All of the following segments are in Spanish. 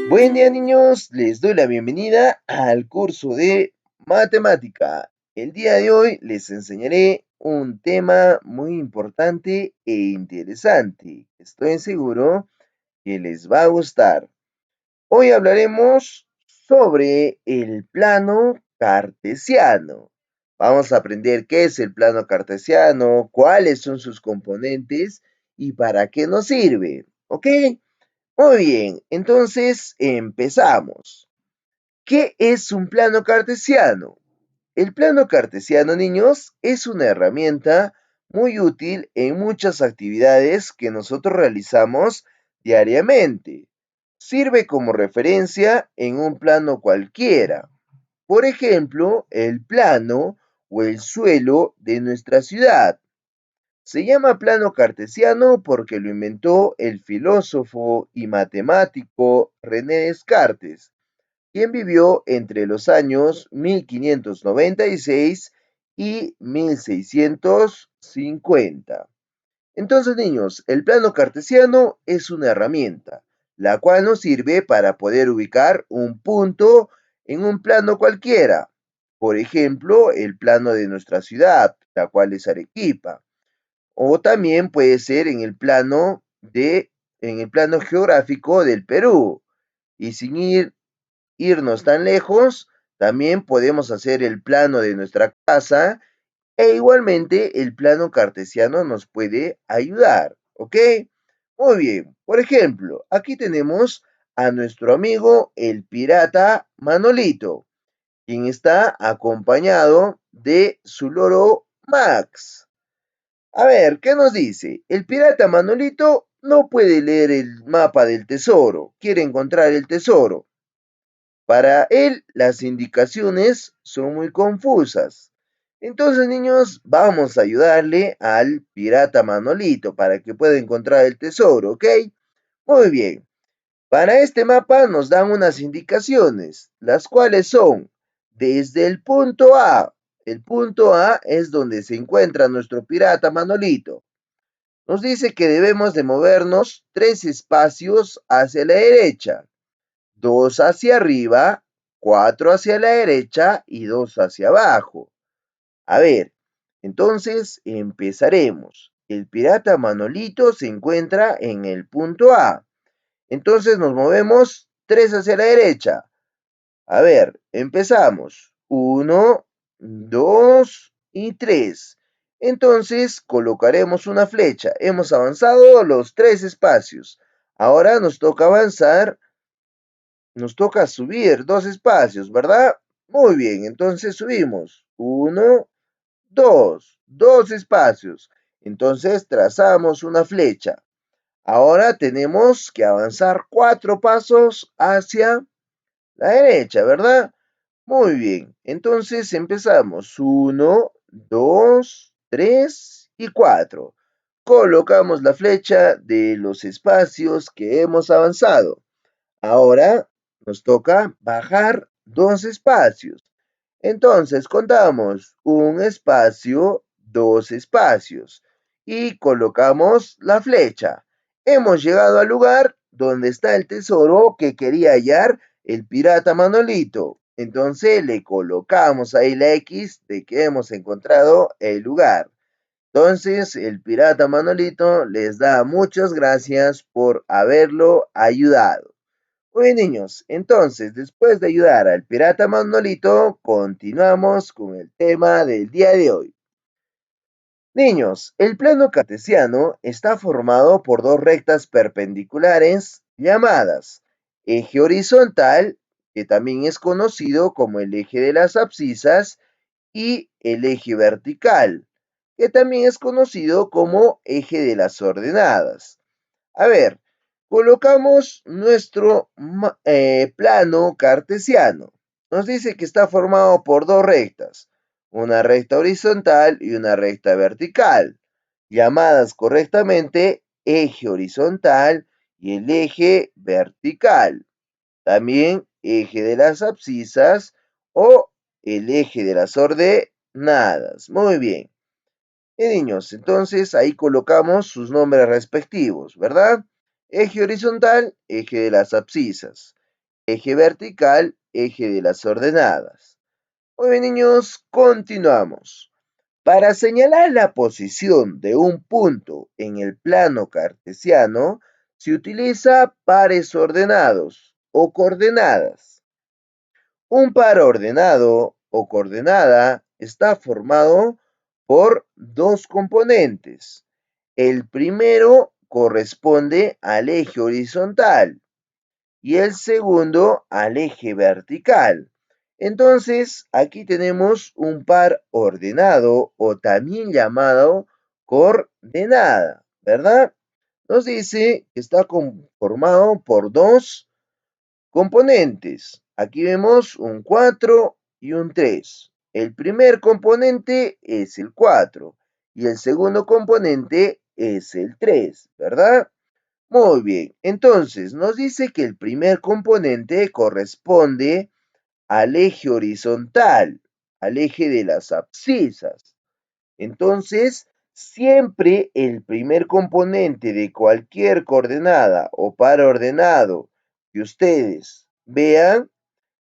Buen día, niños, les doy la bienvenida al curso de matemática. El día de hoy les enseñaré un tema muy importante e interesante. Estoy seguro que les va a gustar. Hoy hablaremos sobre el plano cartesiano. Vamos a aprender qué es el plano cartesiano, cuáles son sus componentes y para qué nos sirve. ¿Ok? Muy bien, entonces empezamos. ¿Qué es un plano cartesiano? El plano cartesiano, niños, es una herramienta muy útil en muchas actividades que nosotros realizamos diariamente. Sirve como referencia en un plano cualquiera. Por ejemplo, el plano o el suelo de nuestra ciudad. Se llama plano cartesiano porque lo inventó el filósofo y matemático René Descartes, quien vivió entre los años 1596 y 1650. Entonces, niños, el plano cartesiano es una herramienta, la cual nos sirve para poder ubicar un punto en un plano cualquiera. Por ejemplo, el plano de nuestra ciudad, la cual es Arequipa. O también puede ser en el plano geográfico del Perú. Y sin irnos tan lejos, también podemos hacer el plano de nuestra casa e igualmente el plano cartesiano nos puede ayudar, ¿ok? Muy bien, por ejemplo, aquí tenemos a nuestro amigo el pirata Manolito, quien está acompañado de su loro Max. A ver, ¿qué nos dice? El pirata Manolito no puede leer el mapa del tesoro, quiere encontrar el tesoro. Para él, las indicaciones son muy confusas. Entonces, niños, vamos a ayudarle al pirata Manolito para que pueda encontrar el tesoro, ¿ok? Muy bien. Para este mapa nos dan unas indicaciones, las cuales son desde el punto A. El punto A es donde se encuentra nuestro pirata Manolito. Nos dice que debemos de movernos 3 espacios hacia la derecha, 2 hacia arriba, 4 hacia la derecha y 2 hacia abajo. A ver, entonces empezaremos. El pirata Manolito se encuentra en el punto A. Entonces nos movemos 3 hacia la derecha. A ver, empezamos. Uno, 2 y 3. Entonces colocaremos una flecha. Hemos avanzado los 3 espacios. Ahora nos toca subir 2 espacios, ¿verdad? Muy bien, entonces subimos. Uno, 2 espacios. Entonces trazamos una flecha. Ahora tenemos que avanzar 4 pasos hacia la derecha, ¿verdad? Muy bien, entonces empezamos. Uno, 2, 3 y 4. Colocamos la flecha de los espacios que hemos avanzado. Ahora nos toca bajar 2 espacios. Entonces contamos un espacio, 2 espacios y colocamos la flecha. Hemos llegado al lugar donde está el tesoro que quería hallar el pirata Manolito. Entonces le colocamos ahí la X de que hemos encontrado el lugar. Entonces el pirata Manolito les da muchas gracias por haberlo ayudado. Muy bien, niños, entonces, después de ayudar al pirata Manolito, continuamos con el tema del día de hoy. Niños, el plano cartesiano está formado por dos rectas perpendiculares llamadas eje horizontal, que también es conocido como el eje de las abscisas, y el eje vertical, que también es conocido como eje de las ordenadas. A ver, colocamos nuestro plano cartesiano. Nos dice que está formado por dos rectas, una recta horizontal y una recta vertical, llamadas correctamente eje horizontal y el eje vertical. También eje de las abscisas o el eje de las ordenadas. Muy bien. Niños, entonces ahí colocamos sus nombres respectivos, ¿verdad? Eje horizontal, eje de las abscisas. eje vertical, eje de las ordenadas. Muy bien, niños, continuamos. Para señalar la posición de un punto en el plano cartesiano, se utiliza pares ordenados o coordenadas. Un par ordenado o coordenada está formado por dos componentes. El primero corresponde al eje horizontal y el segundo al eje vertical. Entonces, aquí tenemos un par ordenado o también llamado coordenada, ¿verdad? Nos dice que está conformado por dos componentes. Aquí vemos un 4 y un 3. El primer componente es el 4 y el segundo componente es el 3, ¿verdad? Muy bien, entonces nos dice que el primer componente corresponde al eje horizontal, al eje de las abscisas. Entonces, siempre el primer componente de cualquier coordenada o par ordenado que ustedes vean,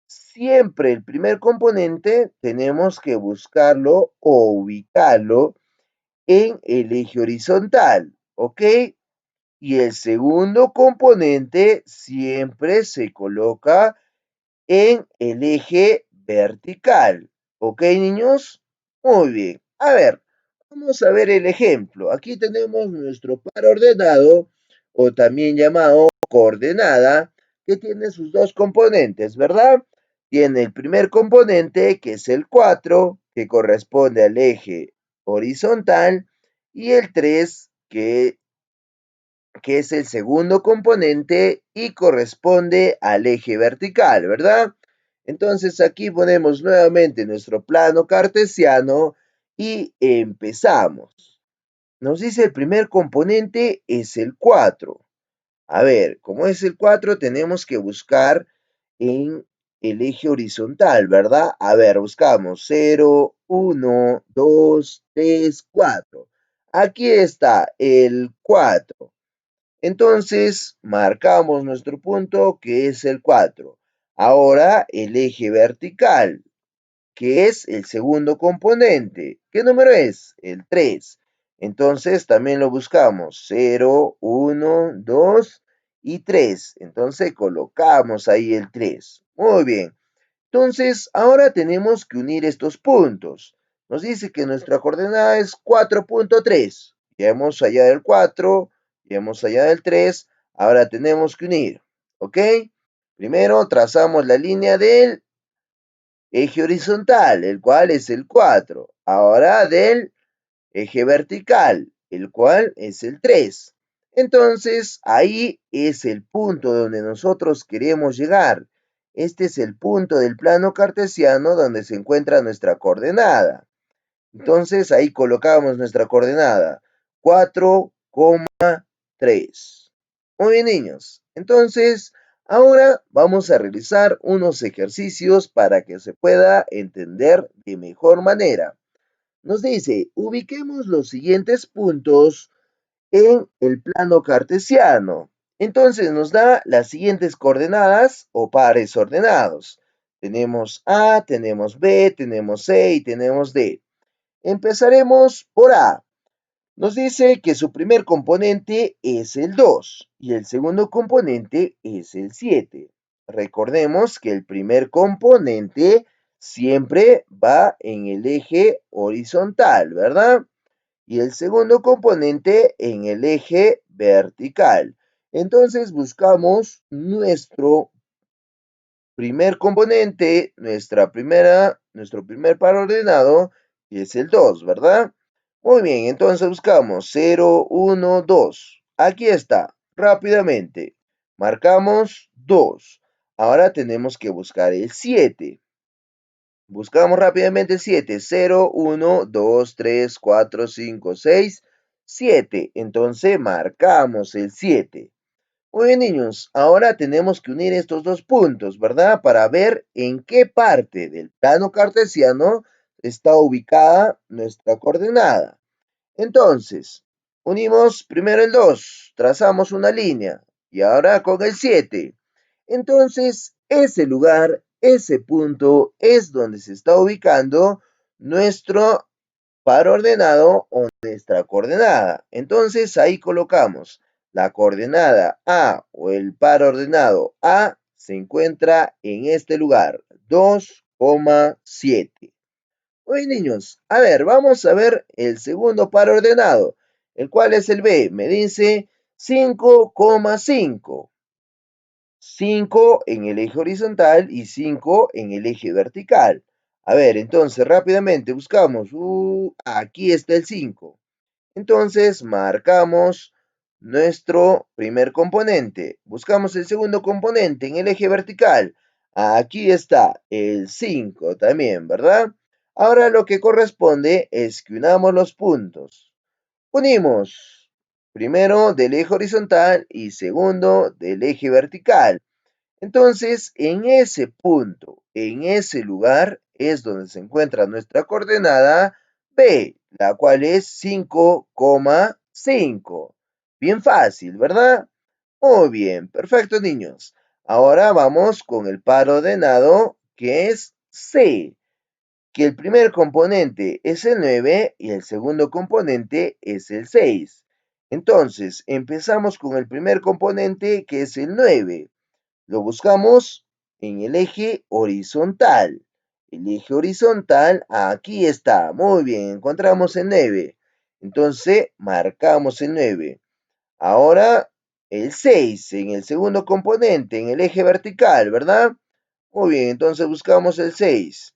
siempre el primer componente tenemos que buscarlo o ubicarlo en el eje horizontal, ¿ok? Y el segundo componente siempre se coloca en el eje vertical. ¿Ok, niños? Muy bien. A ver, vamos a ver el ejemplo. Aquí tenemos nuestro par ordenado, o también llamado coordenada, que tiene sus dos componentes, ¿verdad? Tiene el primer componente, que es el 4, que corresponde al eje horizontal, y el 3, que es el segundo componente y corresponde al eje vertical, ¿verdad? Entonces aquí ponemos nuevamente nuestro plano cartesiano y empezamos. Nos dice el primer componente es el 4. A ver, como es el 4, tenemos que buscar en el eje horizontal, ¿verdad? A ver, buscamos 0, 1, 2, 3, 4. Aquí está el 4. Entonces, marcamos nuestro punto que es el 4. Ahora, el eje vertical, que es el segundo componente. ¿Qué número es? El 3. Entonces, también lo buscamos. 0, 1, 2 y 3. Entonces, colocamos ahí el 3. Muy bien. Entonces, ahora tenemos que unir estos puntos. Nos dice que nuestra coordenada es 4.3. Ya hemos hallado el 4, ya hemos hallado el 3. Ahora tenemos que unir. ¿Ok? Primero trazamos la línea del eje horizontal, el cual es el 4. Ahora del eje vertical, el cual es el 3. Entonces, ahí es el punto donde nosotros queremos llegar. Este es el punto del plano cartesiano donde se encuentra nuestra coordenada. Entonces, ahí colocamos nuestra coordenada, 4,3. Muy bien, niños. Entonces, ahora vamos a realizar unos ejercicios para que se pueda entender de mejor manera. Nos dice, ubiquemos los siguientes puntos en el plano cartesiano. Entonces nos da las siguientes coordenadas o pares ordenados. Tenemos A, tenemos B, tenemos C y tenemos D. Empezaremos por A. Nos dice que su primer componente es el 2 y el segundo componente es el 7. Recordemos que el primer componente siempre va en el eje horizontal, ¿verdad? Y el segundo componente en el eje vertical. Entonces buscamos nuestro primer componente, nuestro primer par ordenado, que es el 2, ¿verdad? Muy bien, entonces buscamos 0, 1, 2. Aquí está, rápidamente. Marcamos 2. Ahora tenemos que buscar el 7. Buscamos rápidamente el 7. 0, 1, 2, 3, 4, 5, 6, 7. Entonces marcamos el 7. Muy bien, niños. Ahora tenemos que unir estos dos puntos, ¿verdad? Para ver en qué parte del plano cartesiano está ubicada nuestra coordenada. Entonces, unimos primero el 2, trazamos una línea y ahora con el 7. Entonces, ese lugar, ese punto es donde se está ubicando nuestro par ordenado o nuestra coordenada. Entonces ahí colocamos la coordenada A o el par ordenado A se encuentra en este lugar, 2,7. Oye, niños, a ver, vamos a ver el segundo par ordenado, el cual es el B. Me dice 5,5. 5 en el eje horizontal y 5 en el eje vertical. A ver, entonces rápidamente buscamos. Aquí está el 5. Entonces marcamos nuestro primer componente. Buscamos el segundo componente en el eje vertical. Aquí está el 5 también, ¿verdad? Ahora lo que corresponde es que unamos los puntos. Unimos primero del eje horizontal y segundo del eje vertical. Entonces, en ese punto, en ese lugar, es donde se encuentra nuestra coordenada B, la cual es 5,5. Bien fácil, ¿verdad? Muy bien, perfecto, niños. Ahora vamos con el par ordenado, que es C, que el primer componente es el 9 y el segundo componente es el 6. Entonces, empezamos con el primer componente, que es el 9. Lo buscamos en el eje horizontal. El eje horizontal, aquí está. Muy bien, encontramos el 9. Entonces, marcamos el 9. Ahora, el 6 en el segundo componente, en el eje vertical, ¿verdad? Muy bien, entonces buscamos el 6.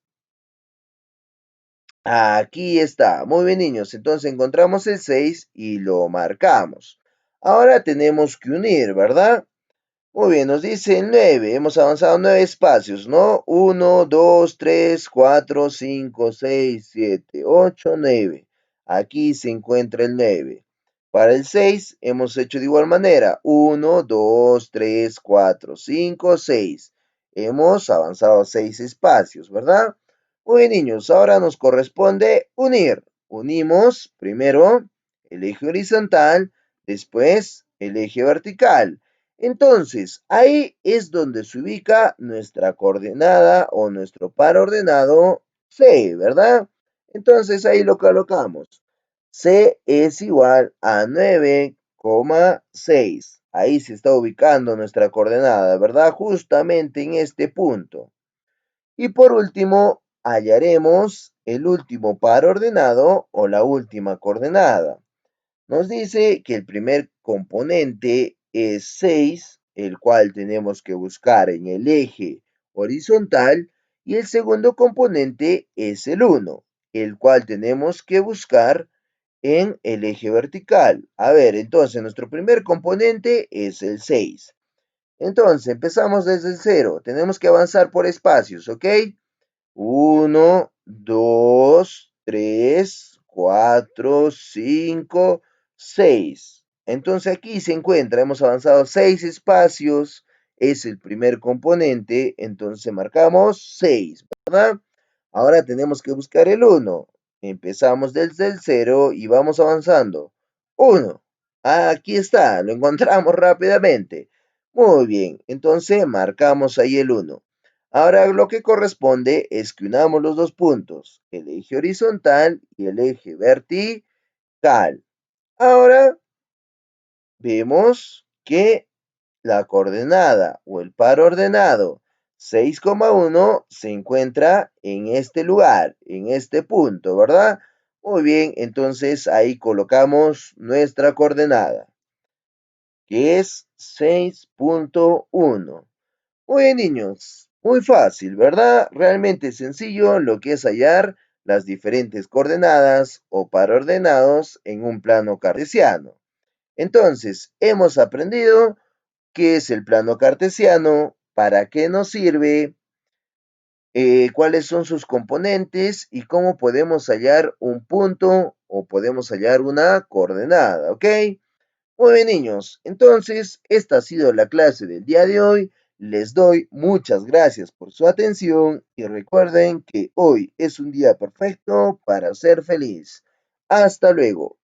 Aquí está. Muy bien, niños. Entonces encontramos el 6 y lo marcamos. Ahora tenemos que unir, ¿verdad? Muy bien, nos dice el 9. Hemos avanzado 9 espacios, ¿no? 1, 2, 3, 4, 5, 6, 7, 8, 9. Aquí se encuentra el 9. Para el 6 hemos hecho de igual manera. 1, 2, 3, 4, 5, 6. Hemos avanzado 6 espacios, ¿verdad? Muy bien, niños. Ahora nos corresponde unir. Unimos primero el eje horizontal, después el eje vertical. Entonces, ahí es donde se ubica nuestra coordenada o nuestro par ordenado C, ¿verdad? Entonces ahí lo colocamos. C es igual a 9,6. Ahí se está ubicando nuestra coordenada, ¿verdad? Justamente en este punto. Y por último, hallaremos el último par ordenado o la última coordenada. Nos dice que el primer componente es 6, el cual tenemos que buscar en el eje horizontal, y el segundo componente es el 1, el cual tenemos que buscar en el eje vertical. A ver, entonces nuestro primer componente es el 6. Entonces empezamos desde el 0. Tenemos que avanzar por espacios, ¿ok? 1, 2, 3, 4, 5, 6. Entonces aquí se encuentra, hemos avanzado 6 espacios, es el primer componente, entonces marcamos 6, ¿verdad? Ahora tenemos que buscar el 1. Empezamos desde el 0 y vamos avanzando. 1. Aquí está, lo encontramos rápidamente. Muy bien, entonces marcamos ahí el 1. Ahora lo que corresponde es que unamos los dos puntos, el eje horizontal y el eje vertical. Ahora vemos que la coordenada o el par ordenado 6,1 se encuentra en este lugar, en este punto, ¿verdad? Muy bien, entonces ahí colocamos nuestra coordenada, que es 6,1. Muy bien, niños, muy fácil, ¿verdad? Realmente sencillo lo que es hallar las diferentes coordenadas o par ordenados en un plano cartesiano. Entonces, hemos aprendido qué es el plano cartesiano, para qué nos sirve, cuáles son sus componentes y cómo podemos hallar un punto o podemos hallar una coordenada, ¿ok? Muy bien, niños. Entonces, esta ha sido la clase del día de hoy. Les doy muchas gracias por su atención y recuerden que hoy es un día perfecto para ser feliz. Hasta luego.